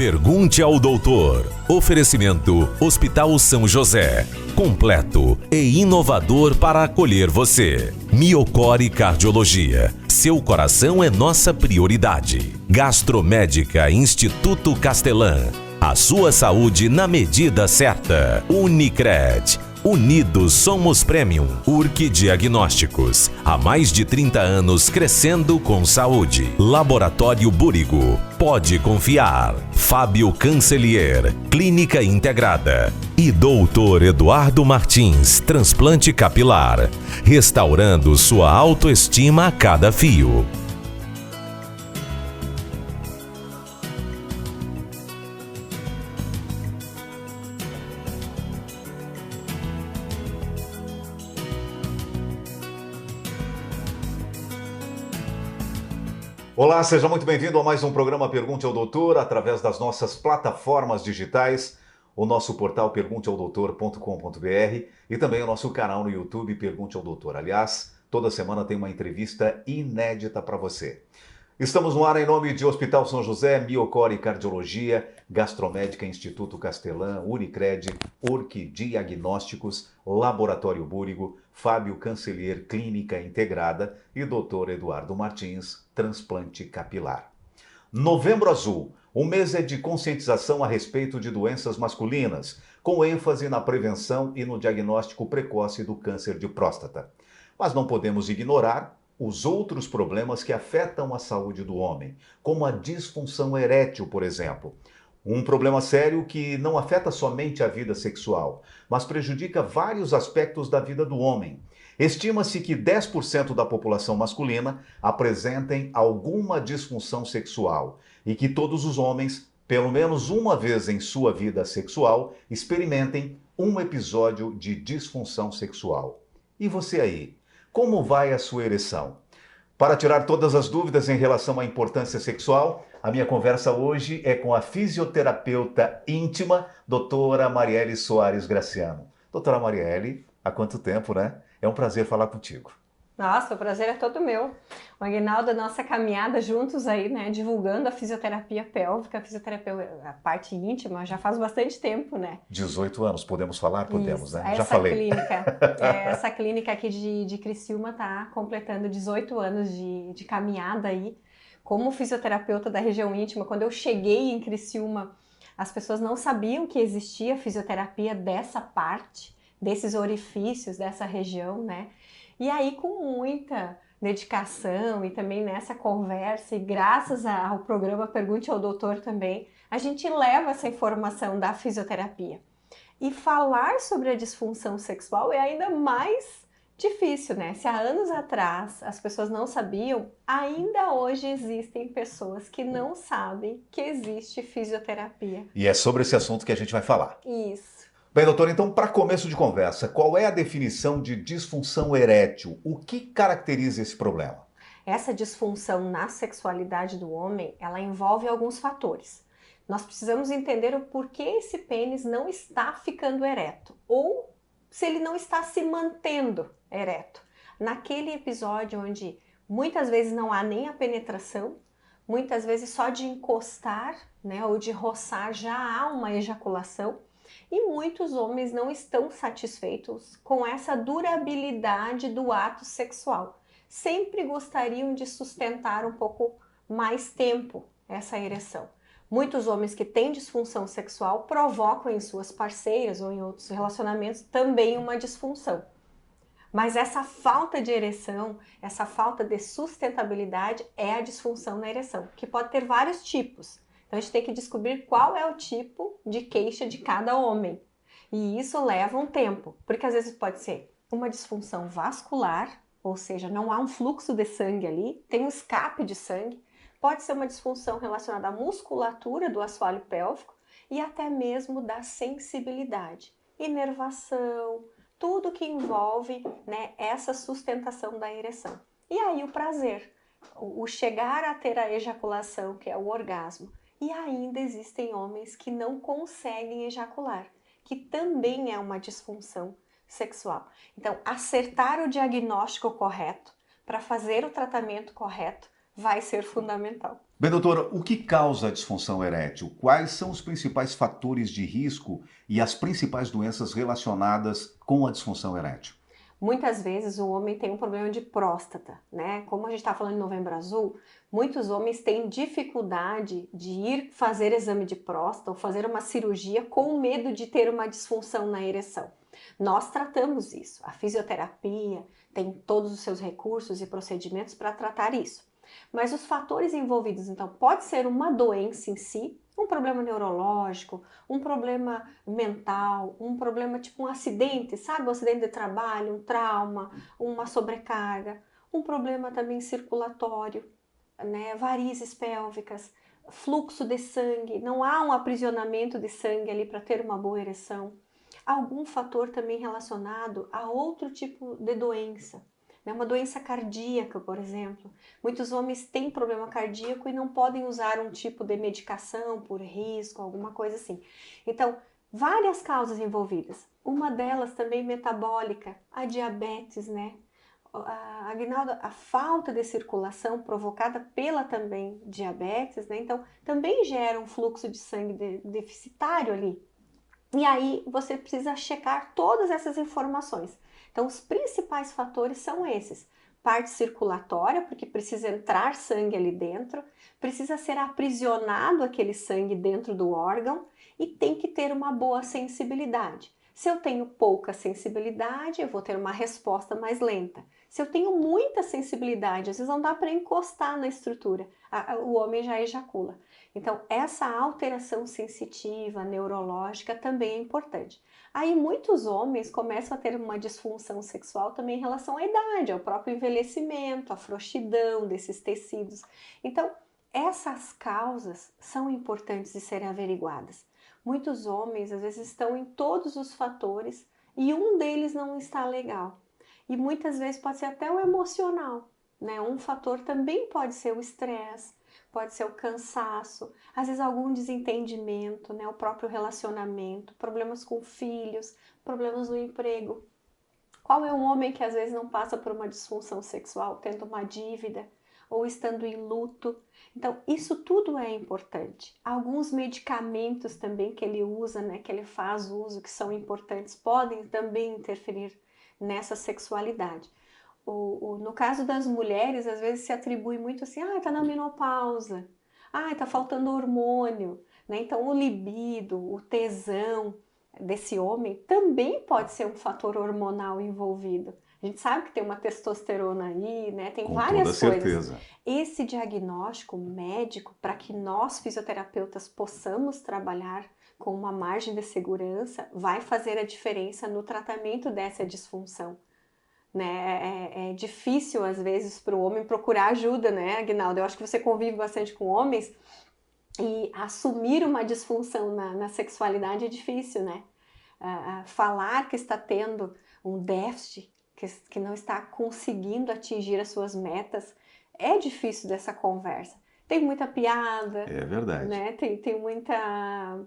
Pergunte ao doutor. Oferecimento Hospital São José. Completo e inovador para acolher você. Miocore Cardiologia. Seu coração é nossa prioridade. Gastromédica Instituto Castelã. A sua saúde na medida certa. Unicred. Unidos somos Premium. Urque Diagnósticos. Há mais de 30 anos crescendo com saúde. Laboratório Búrigo. Pode confiar. Fábio Cancelier. Clínica Integrada. E Doutor Eduardo Martins. Transplante capilar. Restaurando sua autoestima a cada fio. Olá, seja muito bem-vindo a mais um programa Pergunte ao Doutor, através das nossas plataformas digitais, o nosso portal pergunteaodoutor.com.br e também o nosso canal no YouTube Pergunte ao Doutor. Aliás, toda semana tem uma entrevista inédita para você. Estamos no ar em nome de Hospital São José, Miocore Cardiologia, Gastromédica Instituto Castelã, Unicred, Urque Diagnósticos, Laboratório Búrigo, Fábio Cancelier Clínica Integrada e Dr. Eduardo Martins, Transplante Capilar. Novembro Azul, o mês é de conscientização a respeito de doenças masculinas, com ênfase na prevenção e no diagnóstico precoce do câncer de próstata. Mas não podemos ignorar os outros problemas que afetam a saúde do homem, como a disfunção erétil, por exemplo. Um problema sério que não afeta somente a vida sexual, mas prejudica vários aspectos da vida do homem. Estima-se que 10% da população masculina apresentem alguma disfunção sexual e que todos os homens, pelo menos uma vez em sua vida sexual, experimentem um episódio de disfunção sexual. E você aí? Como vai a sua ereção? Para tirar todas as dúvidas em relação à importância sexual, a minha conversa hoje é com a fisioterapeuta íntima, doutora Marielle Soares Graciano. Doutora Marielle, há quanto tempo, né? É um prazer falar contigo. Nossa, o prazer é todo meu. O Aguinaldo, a nossa caminhada juntos aí, né, divulgando a fisioterapia pélvica, a fisioterapia, a parte íntima, já faz bastante tempo, né? 18 anos, podemos falar? Podemos, Isso, né? Já falei. Essa clínica aqui de Criciúma está completando 18 anos de caminhada aí. Como fisioterapeuta da região íntima, quando eu cheguei em Criciúma, as pessoas não sabiam que existia fisioterapia dessa parte, desses orifícios, dessa região, né? E aí, com muita dedicação e também nessa conversa, e graças ao programa Pergunte ao Doutor também, a gente leva essa informação da fisioterapia. E falar sobre a disfunção sexual é ainda mais difícil, né? Se há anos atrás as pessoas não sabiam, ainda hoje existem pessoas que não sabem que existe fisioterapia. E é sobre esse assunto que a gente vai falar. Isso. Bem, doutor, então, para começo de conversa, qual é a definição de disfunção erétil? O que caracteriza esse problema? Essa disfunção na sexualidade do homem, ela envolve alguns fatores. Nós precisamos entender o porquê esse pênis não está ficando ereto, ou se ele não está se mantendo ereto. Naquele episódio onde muitas vezes não há nem a penetração, muitas vezes só de encostar, né, ou de roçar já há uma ejaculação, e muitos homens não estão satisfeitos com essa durabilidade do ato sexual. Sempre gostariam de sustentar um pouco mais tempo essa ereção. Muitos homens que têm disfunção sexual provocam em suas parceiras ou em outros relacionamentos também uma disfunção. Mas essa falta de ereção, essa falta de sustentabilidade é a disfunção na ereção, que pode ter vários tipos. Então a gente tem que descobrir qual é o tipo de queixa de cada homem. E isso leva um tempo, porque às vezes pode ser uma disfunção vascular, ou seja, não há um fluxo de sangue ali, tem um escape de sangue. Pode ser uma disfunção relacionada à musculatura do assoalho pélvico e até mesmo da sensibilidade, inervação, tudo que envolve, né, essa sustentação da ereção. E aí o prazer, o chegar a ter a ejaculação, que é o orgasmo. E ainda existem homens que não conseguem ejacular, que também é uma disfunção sexual. Então, acertar o diagnóstico correto para fazer o tratamento correto vai ser fundamental. Bem, doutora, o que causa a disfunção erétil? Quais são os principais fatores de risco e as principais doenças relacionadas com a disfunção erétil? Muitas vezes o homem tem um problema de próstata, né? Como a gente está falando em Novembro Azul, muitos homens têm dificuldade de ir fazer exame de próstata ou fazer uma cirurgia com medo de ter uma disfunção na ereção. Nós tratamos isso. A fisioterapia tem todos os seus recursos e procedimentos para tratar isso. Mas os fatores envolvidos, então, pode ser uma doença em si, um problema neurológico, um problema mental, um problema tipo um acidente, sabe? Um acidente de trabalho, um trauma, uma sobrecarga, um problema também circulatório, né? Varizes pélvicas, fluxo de sangue, não há um aprisionamento de sangue ali para ter uma boa ereção. Algum fator também relacionado a outro tipo de doença. Uma doença cardíaca, por exemplo. Muitos homens têm problema cardíaco e não podem usar um tipo de medicação por risco, alguma coisa assim. Então, várias causas envolvidas. Uma delas também metabólica, a diabetes, né? Aguinaldo, a falta de circulação provocada pela também diabetes, né? Então, também gera um fluxo de sangue deficitário ali. E aí você precisa checar todas essas informações. Então, os principais fatores são esses. Parte circulatória, porque precisa entrar sangue ali dentro, precisa ser aprisionado aquele sangue dentro do órgão e tem que ter uma boa sensibilidade. Se eu tenho pouca sensibilidade, eu vou ter uma resposta mais lenta. Se eu tenho muita sensibilidade, às vezes não dá para encostar na estrutura, o homem já ejacula. Então, essa alteração sensitiva, neurológica também é importante. Aí, muitos homens começam a ter uma disfunção sexual também em relação à idade, ao próprio envelhecimento, à frouxidão desses tecidos. Então, essas causas são importantes de serem averiguadas. Muitos homens, às vezes, estão em todos os fatores e um deles não está legal. E muitas vezes pode ser até o emocional, né? Um fator também pode ser o estresse, pode ser o cansaço, às vezes algum desentendimento, né? O próprio relacionamento, problemas com filhos, problemas no emprego. Qual é um homem que às vezes não passa por uma disfunção sexual, tendo uma dívida ou estando em luto? Então, isso tudo é importante. Alguns medicamentos também que ele usa, né, que ele faz uso, que são importantes, podem também interferir nessa sexualidade. No caso das mulheres, às vezes se atribui muito assim, tá na menopausa, tá faltando hormônio, né? Então o libido, o tesão desse homem também pode ser um fator hormonal envolvido. A gente sabe que tem uma testosterona aí, né? Tem Com várias toda coisas. certeza. Esse diagnóstico médico, para que nós fisioterapeutas possamos trabalhar com uma margem de segurança, vai fazer a diferença no tratamento dessa disfunção. Né? É difícil, às vezes, para o homem procurar ajuda, né, Aguinaldo? Eu acho que você convive bastante com homens e assumir uma disfunção na sexualidade é difícil, né? Falar que está tendo um déficit, que não está conseguindo atingir as suas metas, é difícil dessa conversa. Tem muita piada. É verdade. Né? Tem muita,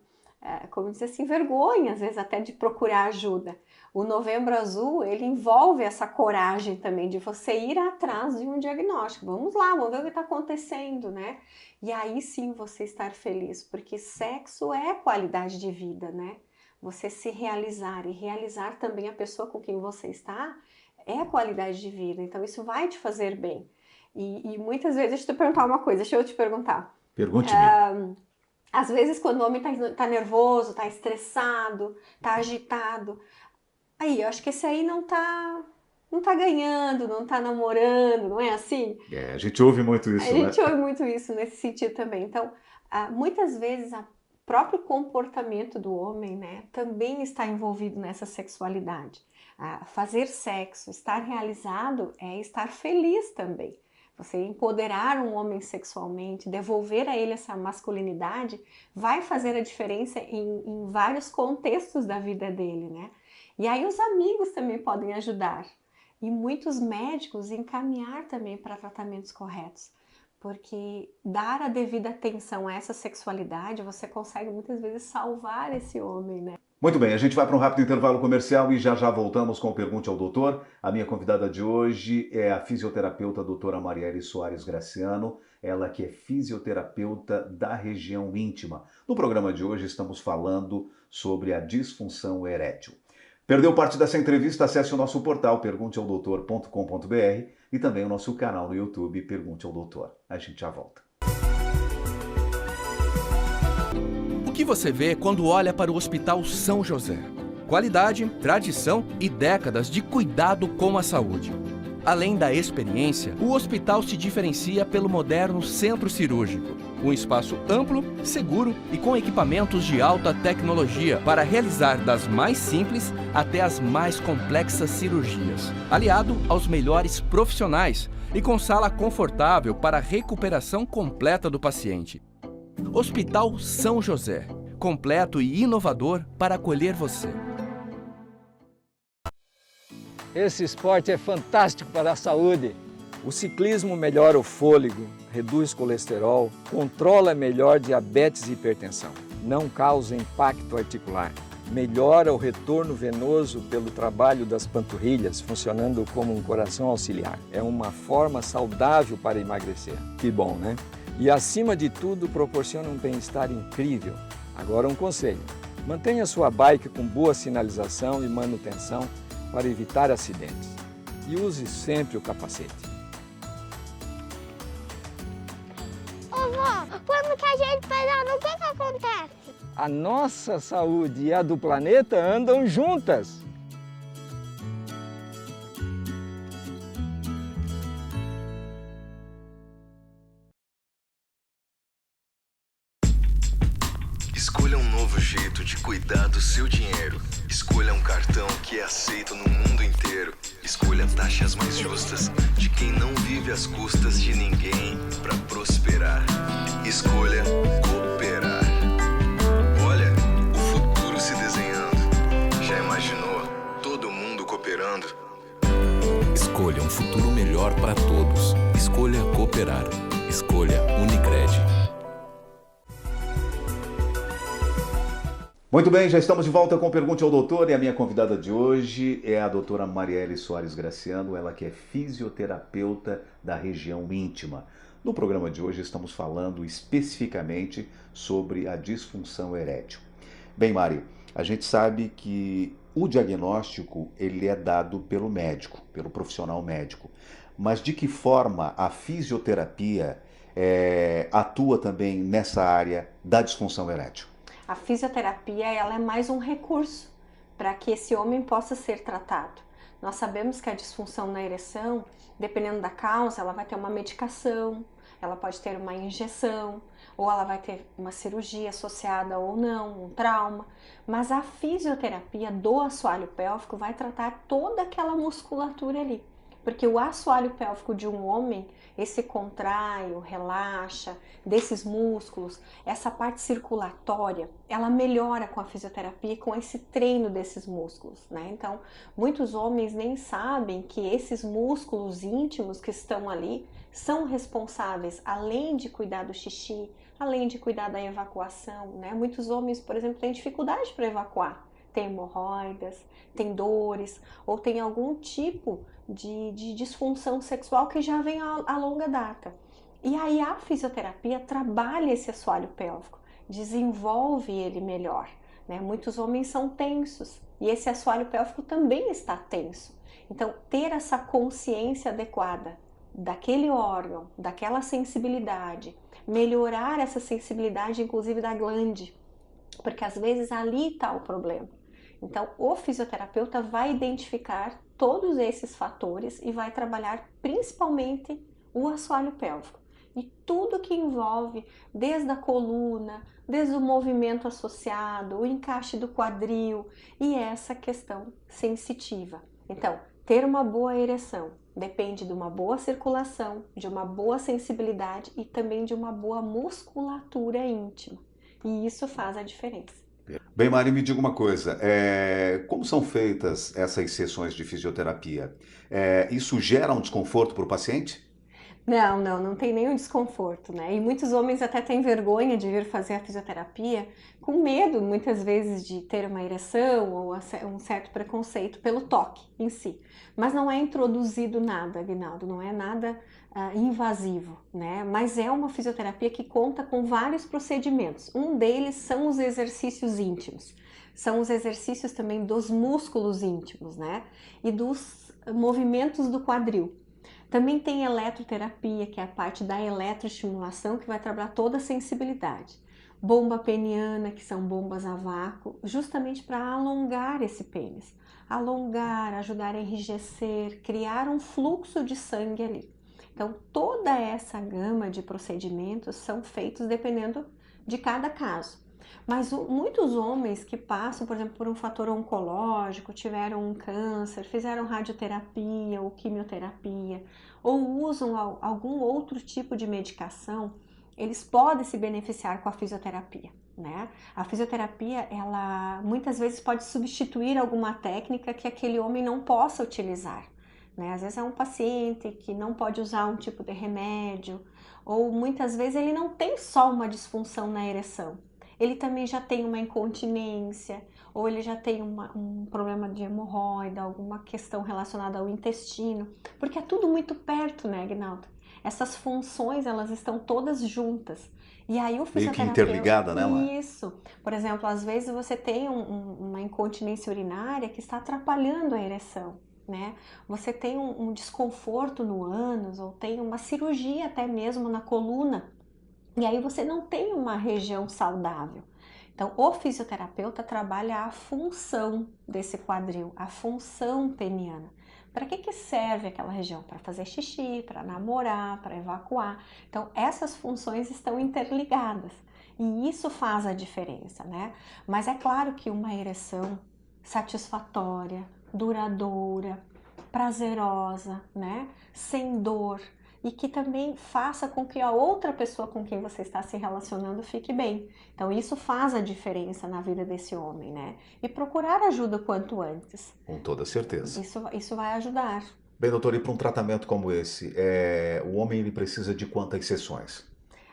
como dizer assim, vergonha, às vezes, até de procurar ajuda. O Novembro Azul, ele envolve essa coragem também de você ir atrás de um diagnóstico. Vamos lá, vamos ver o que está acontecendo, né? E aí sim você estar feliz, porque sexo é qualidade de vida, né? Você se realizar e realizar também a pessoa com quem você está é qualidade de vida. Então isso vai te fazer bem. E muitas vezes, deixa eu te perguntar uma coisa, deixa eu te perguntar. Pergunte-me. Às vezes quando o homem tá nervoso, tá estressado, tá agitado, aí, eu acho que esse aí não tá ganhando, não tá namorando, não é assim? A gente ouve muito isso, né? A gente ouve muito isso nesse sentido também. Então, muitas vezes, o próprio comportamento do homem, né, também está envolvido nessa sexualidade. Fazer sexo, estar realizado é estar feliz também. Você empoderar um homem sexualmente, devolver a ele essa masculinidade, vai fazer a diferença em vários contextos da vida dele, né? E aí os amigos também podem ajudar. E muitos médicos encaminhar também para tratamentos corretos. Porque dar a devida atenção a essa sexualidade, você consegue muitas vezes salvar esse homem, né? Muito bem, a gente vai para um rápido intervalo comercial e já voltamos com o Pergunte ao Doutor. A minha convidada de hoje é a fisioterapeuta doutora Marielle Soares Graciano, ela que é fisioterapeuta da região íntima. No programa de hoje estamos falando sobre a disfunção erétil. Perdeu parte dessa entrevista? Acesse o nosso portal pergunteaodoutor.com.br e também o nosso canal no YouTube Pergunte ao Doutor. A gente já volta. O que você vê quando olha para o Hospital São José? Qualidade, tradição e décadas de cuidado com a saúde. Além da experiência, o hospital se diferencia pelo moderno centro cirúrgico. Um espaço amplo, seguro e com equipamentos de alta tecnologia para realizar das mais simples até as mais complexas cirurgias. Aliado aos melhores profissionais e com sala confortável para a recuperação completa do paciente. Hospital São José, completo e inovador para acolher você. Esse esporte é fantástico para a saúde. O ciclismo melhora o fôlego, reduz colesterol, controla melhor diabetes e hipertensão, não causa impacto articular, melhora o retorno venoso pelo trabalho das panturrilhas, funcionando como um coração auxiliar. É uma forma saudável para emagrecer. Que bom, né? E, acima de tudo, proporciona um bem-estar incrível. Agora, um conselho: mantenha sua bike com boa sinalização e manutenção para evitar acidentes. E use sempre o capacete. Ô vó, quando que a gente pedala, o que acontece? A nossa saúde e a do planeta andam juntas. Escolha um novo jeito de cuidar do seu dinheiro. Escolha um cartão que é aceito no mundo inteiro. Escolha taxas mais justas de quem não vive às custas de ninguém para prosperar. Escolha cooperar. Olha, o futuro se desenhando. Já imaginou todo mundo cooperando? Escolha um futuro melhor para todos. Escolha cooperar. Escolha Unicred. Muito bem, já estamos de volta com Pergunte ao Doutor e a minha convidada de hoje é a doutora Marielle Soares Graciano, ela que é fisioterapeuta da região íntima. No programa de hoje estamos falando especificamente sobre a disfunção erétil. Bem, Mari, a gente sabe que o diagnóstico ele é dado pelo médico, pelo profissional médico, mas de que forma a fisioterapia atua também nessa área da disfunção erétil? A fisioterapia ela é mais um recurso para que esse homem possa ser tratado. Nós sabemos que a disfunção na ereção, dependendo da causa, ela vai ter uma medicação, ela pode ter uma injeção, ou ela vai ter uma cirurgia associada ou não, um trauma. Mas a fisioterapia do assoalho pélvico vai tratar toda aquela musculatura ali. Porque o assoalho pélvico de um homem, esse contrai, relaxa, desses músculos, essa parte circulatória, ela melhora com a fisioterapia e com esse treino desses músculos, né? Então, muitos homens nem sabem que esses músculos íntimos que estão ali são responsáveis, além de cuidar do xixi, além de cuidar da evacuação, né? Muitos homens, por exemplo, têm dificuldade para evacuar. Tem hemorroidas, tem dores ou tem algum tipo de disfunção sexual que já vem a longa data. E aí a fisioterapia trabalha esse assoalho pélvico, desenvolve ele melhor, né? Muitos homens são tensos e esse assoalho pélvico também está tenso. Então, ter essa consciência adequada daquele órgão, daquela sensibilidade, melhorar essa sensibilidade inclusive da glande, porque às vezes ali está o problema. Então, o fisioterapeuta vai identificar todos esses fatores e vai trabalhar principalmente o assoalho pélvico. E tudo que envolve, desde a coluna, desde o movimento associado, o encaixe do quadril e essa questão sensitiva. Então, ter uma boa ereção depende de uma boa circulação, de uma boa sensibilidade e também de uma boa musculatura íntima. E isso faz a diferença. Bem, Mari, me diga uma coisa, como são feitas essas sessões de fisioterapia? Isso gera um desconforto para o paciente? Não tem nenhum desconforto, né? E muitos homens até têm vergonha de vir fazer a fisioterapia, com medo, muitas vezes, de ter uma ereção ou um certo preconceito pelo toque em si. Mas não é introduzido nada, Aguinaldo, não é nada invasivo, né? Mas é uma fisioterapia que conta com vários procedimentos. Um deles são os exercícios íntimos. São os exercícios também dos músculos íntimos, né? E dos movimentos do quadril. Também tem eletroterapia, que é a parte da eletroestimulação, que vai trabalhar toda a sensibilidade. Bomba peniana, que são bombas a vácuo, justamente para alongar esse pênis. Alongar, ajudar a enrijecer, criar um fluxo de sangue ali. Então, toda essa gama de procedimentos são feitos dependendo de cada caso. Mas muitos homens que passam, por exemplo, por um fator oncológico, tiveram um câncer, fizeram radioterapia ou quimioterapia, ou usam algum outro tipo de medicação, eles podem se beneficiar com a fisioterapia, né? A fisioterapia, ela muitas vezes pode substituir alguma técnica que aquele homem não possa utilizar, né? Às vezes é um paciente que não pode usar um tipo de remédio, ou muitas vezes ele não tem só uma disfunção na ereção. Ele também já tem uma incontinência, ou ele já tem um problema de hemorroida, alguma questão relacionada ao intestino, porque é tudo muito perto, né, Aguinaldo? Essas funções, elas estão todas juntas. E aí o fisioterapeuta... Meio que interligada, né, Mar? Isso. Por exemplo, às vezes você tem uma incontinência urinária que está atrapalhando a ereção, né? Você tem um desconforto no ânus, ou tem uma cirurgia até mesmo na coluna, e aí você não tem uma região saudável. Então, o fisioterapeuta trabalha a função desse quadril, a função peniana. Para que serve aquela região? Para fazer xixi, para namorar, para evacuar. Então, essas funções estão interligadas e isso faz a diferença, né? Mas é claro que uma ereção satisfatória, duradoura, prazerosa, né? Sem dor, e que também faça com que a outra pessoa com quem você está se relacionando fique bem. Então isso faz a diferença na vida desse homem, né? E procurar ajuda quanto antes. Com toda certeza. Isso vai ajudar. Bem, doutor, e para um tratamento como esse, o homem ele precisa de quantas sessões?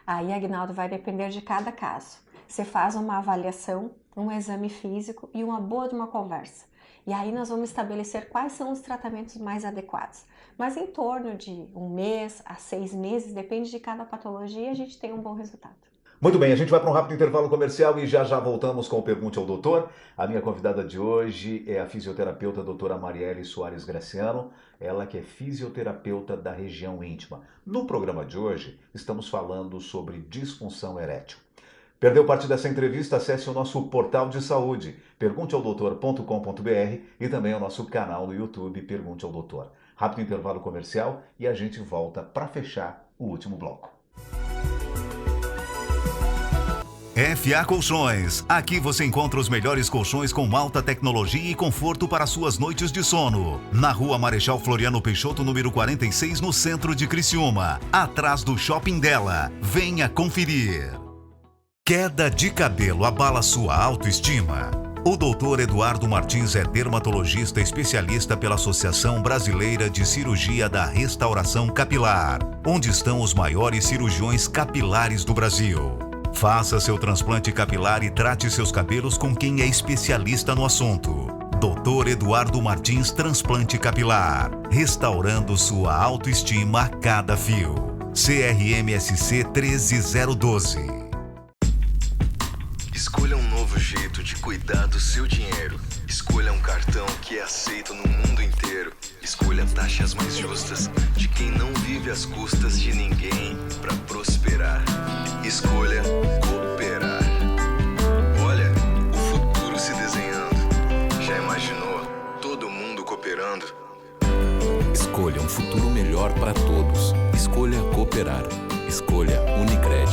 Aí, Aguinaldo, vai depender de cada caso. Você faz uma avaliação, um exame físico e uma boa de uma conversa. E aí nós vamos estabelecer quais são os tratamentos mais adequados. Mas em torno de 1 mês a 6 meses, depende de cada patologia, a gente tem um bom resultado. Muito bem, a gente vai para um rápido intervalo comercial e já voltamos com o Pergunte ao Doutor. A minha convidada de hoje é a fisioterapeuta doutora Marielle Soares Graciano, ela que é fisioterapeuta da região íntima. No programa de hoje, estamos falando sobre disfunção erétil. Perdeu parte dessa entrevista? Acesse o nosso portal de saúde, pergunteaodoutor.com.br, e também o nosso canal no YouTube, Pergunte ao Doutor. Rápido intervalo comercial e a gente volta para fechar o último bloco. FA Colchões. Aqui você encontra os melhores colchões com alta tecnologia e conforto para suas noites de sono. Na Rua Marechal Floriano Peixoto, número 46, no centro de Criciúma, atrás do Shopping Dela. Venha conferir. Queda de cabelo abala sua autoestima? O Dr. Eduardo Martins é dermatologista especialista pela Associação Brasileira de Cirurgia da Restauração Capilar, onde estão os maiores cirurgiões capilares do Brasil. Faça seu transplante capilar e trate seus cabelos com quem é especialista no assunto. Dr. Eduardo Martins Transplante Capilar, restaurando sua autoestima a cada fio. CRMSC 13012. Escolha um novo jeito de cuidar do seu dinheiro. Escolha um cartão que é aceito no mundo inteiro. Escolha taxas mais justas de quem não vive às custas de ninguém para prosperar. Escolha cooperar. Olha, o futuro se desenhando. Já imaginou todo mundo cooperando? Escolha um futuro melhor para todos. Escolha cooperar. Escolha Unicred.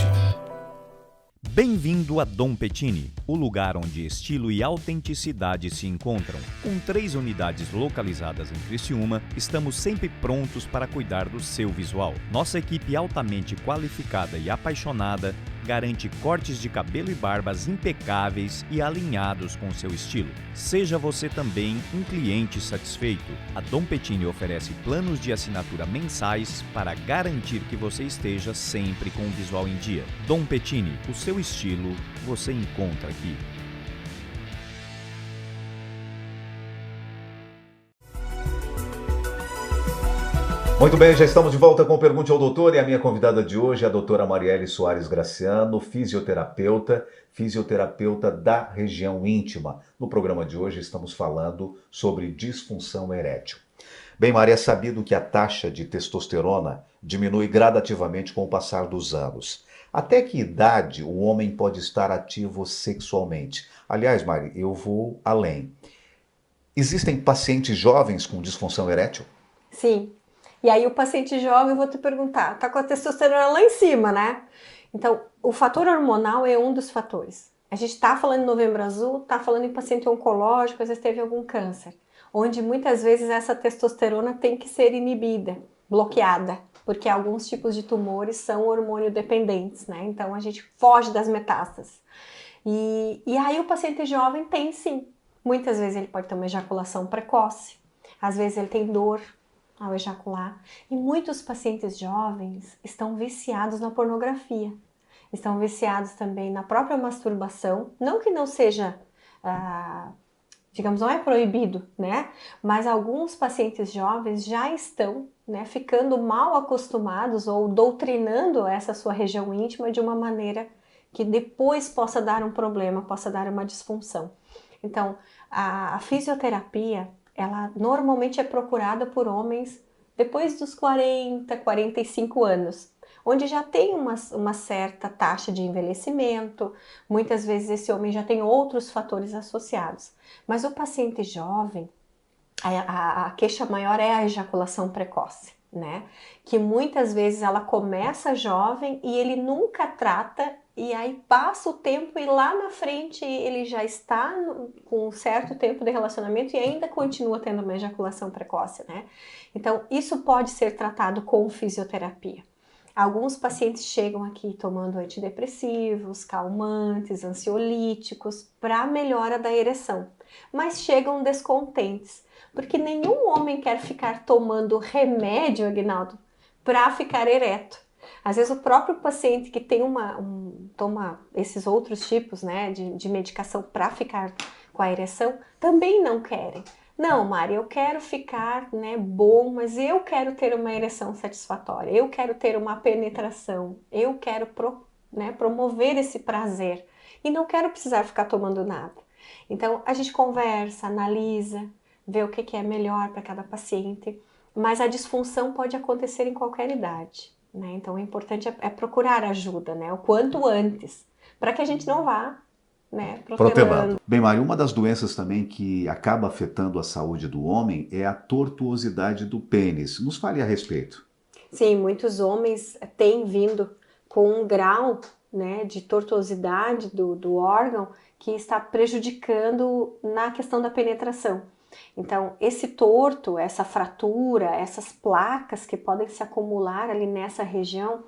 Bem-vindo a Dom Pettini, o lugar onde estilo e autenticidade se encontram. Com 3 unidades localizadas em Criciúma, estamos sempre prontos para cuidar do seu visual. Nossa equipe altamente qualificada e apaixonada garante cortes de cabelo e barbas impecáveis e alinhados com seu estilo. Seja você também um cliente satisfeito. A Dom Pettini oferece planos de assinatura mensais para garantir que você esteja sempre com o visual em dia. Dom Pettini, o seu estilo você encontra aqui. Muito bem, já estamos de volta com o Pergunte ao Doutor e a minha convidada de hoje é a doutora Marielle Soares Graciano, fisioterapeuta da região íntima. No programa de hoje estamos falando sobre disfunção erétil. Bem, Maria, é sabido que a taxa de testosterona diminui gradativamente com o passar dos anos. Até que idade o homem pode estar ativo sexualmente? Aliás, Maria, eu vou além. Existem pacientes jovens com disfunção erétil? Sim. E aí o paciente jovem, eu vou te perguntar, tá com a testosterona lá em cima, né? Então, o fator hormonal é um dos fatores. A gente tá falando em Novembro Azul, tá falando em paciente oncológico, às vezes teve algum câncer, onde muitas vezes essa testosterona tem que ser inibida, bloqueada, porque alguns tipos de tumores são hormônio dependentes, né? Então a gente foge das metástases. E aí o paciente jovem tem sim, muitas vezes ele pode ter uma ejaculação precoce, às vezes ele tem dor ao ejacular. E muitos pacientes jovens estão viciados na pornografia. Estão viciados também na própria masturbação. Não que não seja, digamos, não é proibido, né? Mas alguns pacientes jovens já estão, né, ficando mal acostumados ou doutrinando essa sua região íntima de uma maneira que depois possa dar um problema, possa dar uma disfunção. Então, a fisioterapia, ela normalmente é procurada por homens depois dos 40, 45 anos, onde já tem uma certa taxa de envelhecimento, muitas vezes esse homem já tem outros fatores associados. Mas o paciente jovem, a queixa maior é a ejaculação precoce, né? Que muitas vezes ela começa jovem e ele nunca trata, e aí passa o tempo e lá na frente ele já está com um certo tempo de relacionamento e ainda continua tendo uma ejaculação precoce, né? Então, isso pode ser tratado com fisioterapia. Alguns pacientes chegam aqui tomando antidepressivos, calmantes, ansiolíticos para melhora da ereção, mas chegam descontentes, porque nenhum homem quer ficar tomando remédio, Aguinaldo, para ficar ereto. Às vezes o próprio paciente que tem toma esses outros tipos, né, de medicação para ficar com a ereção, também não querem. Não, Mari, eu quero ficar, né, bom, mas eu quero ter uma ereção satisfatória, eu quero ter uma penetração, eu quero promover esse prazer e não quero precisar ficar tomando nada. Então a gente conversa, analisa, vê o que é melhor para cada paciente, mas a disfunção pode acontecer em qualquer idade, né? Então o importante é procurar ajuda, né, o quanto antes, para que a gente não vá, né, protelando. Bem, Mário, uma das doenças também que acaba afetando a saúde do homem é a tortuosidade do pênis. Nos fale a respeito. Sim, muitos homens têm vindo com um grau, né, de tortuosidade do órgão que está prejudicando na questão da penetração. Então, esse torto, essa fratura, essas placas que podem se acumular ali nessa região,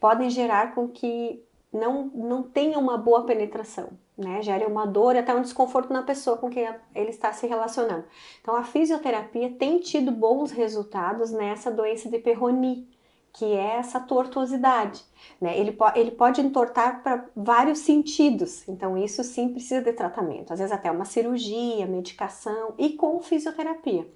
podem gerar com que não tenha uma boa penetração, né? Gere uma dor e até um desconforto na pessoa com quem ele está se relacionando. Então, a fisioterapia tem tido bons resultados nessa doença de Peyronie, que é essa tortuosidade, né? Ele pode entortar para vários sentidos, então isso sim precisa de tratamento, às vezes até uma cirurgia, medicação e com fisioterapia.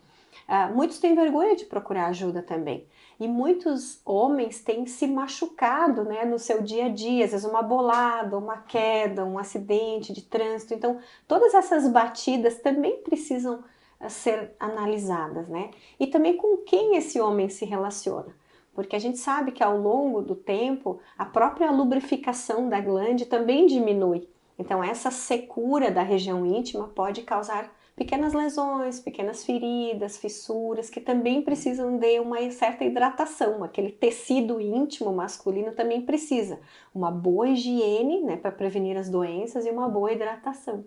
Muitos têm vergonha de procurar ajuda também, e muitos homens têm se machucado, né, no seu dia a dia, às vezes uma bolada, uma queda, um acidente de trânsito, então todas essas batidas também precisam ser analisadas, né? E também com quem esse homem se relaciona. Porque a gente sabe que ao longo do tempo, a própria lubrificação da glande também diminui. Então essa secura da região íntima pode causar pequenas lesões, pequenas feridas, fissuras, que também precisam de uma certa hidratação. Aquele tecido íntimo masculino também precisa. Uma boa higiene, né, para prevenir as doenças e uma boa hidratação.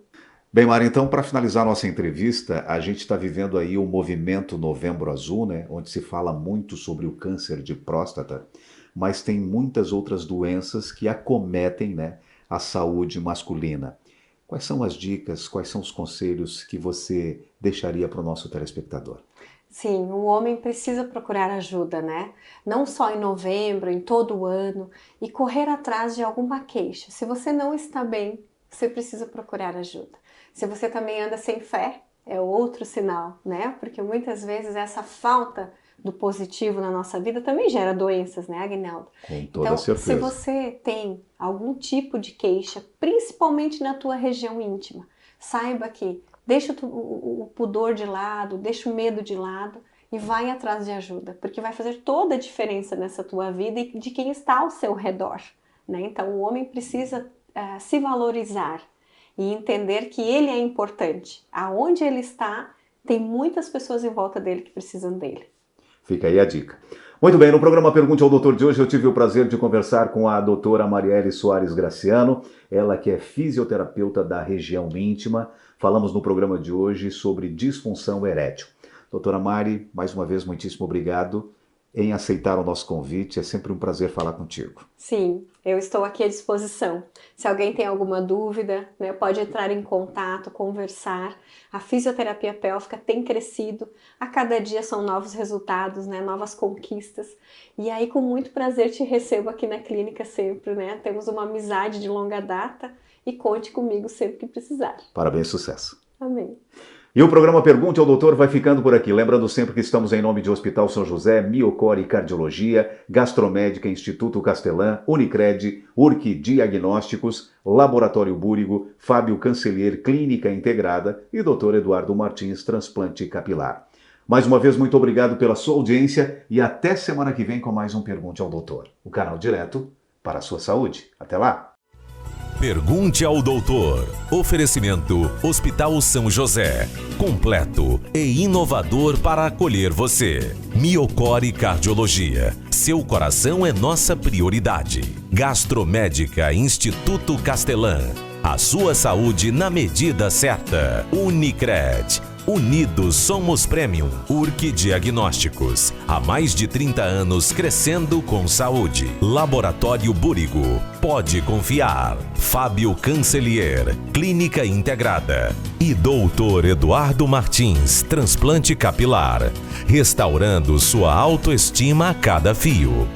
Bem, Mari, então, para finalizar nossa entrevista, a gente está vivendo aí o movimento Novembro Azul, né, onde se fala muito sobre o câncer de próstata. mas tem muitas outras doenças que acometem, né, a saúde masculina. Quais são as dicas, quais são os conselhos que você deixaria para o nosso telespectador? Sim, o homem precisa procurar ajuda, né? Não só em novembro, em todo o ano, e correr atrás de alguma queixa. Se você não está bem, você precisa procurar ajuda. Se você também anda sem fé, é outro sinal, né? Porque muitas vezes essa falta do positivo na nossa vida também gera doenças, né, Aguinaldo? Com toda então, certeza. se você tem algum tipo de queixa, principalmente na tua região íntima, saiba que deixa o pudor de lado, deixa o medo de lado e vai atrás de ajuda, porque vai fazer toda a diferença nessa tua vida e de quem está ao seu redor, né? Então, o homem precisa se valorizar e entender que ele é importante. Aonde ele está, tem muitas pessoas em volta dele que precisam dele. Fica aí a dica. Muito bem, no programa Pergunte ao Doutor de hoje eu tive o prazer de conversar com a doutora Marielle Soares Graciano, ela que é fisioterapeuta da região íntima. Falamos no programa de hoje sobre disfunção erétil. Doutora Mari, mais uma vez, muitíssimo obrigado em aceitar o nosso convite. É sempre um prazer falar contigo. Sim, eu estou aqui à disposição. Se alguém tem alguma dúvida, né, pode entrar em contato, conversar. A fisioterapia pélvica tem crescido. A cada dia são novos resultados, né, novas conquistas. E aí, com muito prazer, te recebo aqui na clínica sempre, né? Temos uma amizade de longa data e conte comigo sempre que precisar. Parabéns, sucesso. Amém. E o programa Pergunte ao Doutor vai ficando por aqui. Lembrando sempre que estamos em nome de Hospital São José, Miocor e Cardiologia, Gastromédica, Instituto Castelã, Unicred, Urque Diagnósticos, Laboratório Búrigo, Fábio Cancelier, Clínica Integrada e Dr. Eduardo Martins, Transplante Capilar. Mais uma vez, muito obrigado pela sua audiência e até semana que vem com mais um Pergunte ao Doutor. O canal direto para a sua saúde. Até lá! Pergunte ao Doutor. Oferecimento Hospital São José. Completo e inovador para acolher você. Miocor e Cardiologia. Seu coração é nossa prioridade. Gastromédica Instituto Castelã. A sua saúde na medida certa. Unicred. Unidos somos Premium. Urque Diagnósticos. Há mais de 30 anos crescendo com saúde. Laboratório Búrigo. Pode confiar. Fábio Cancelier. Clínica Integrada. E Dr. Eduardo Martins. Transplante Capilar. Restaurando sua autoestima a cada fio.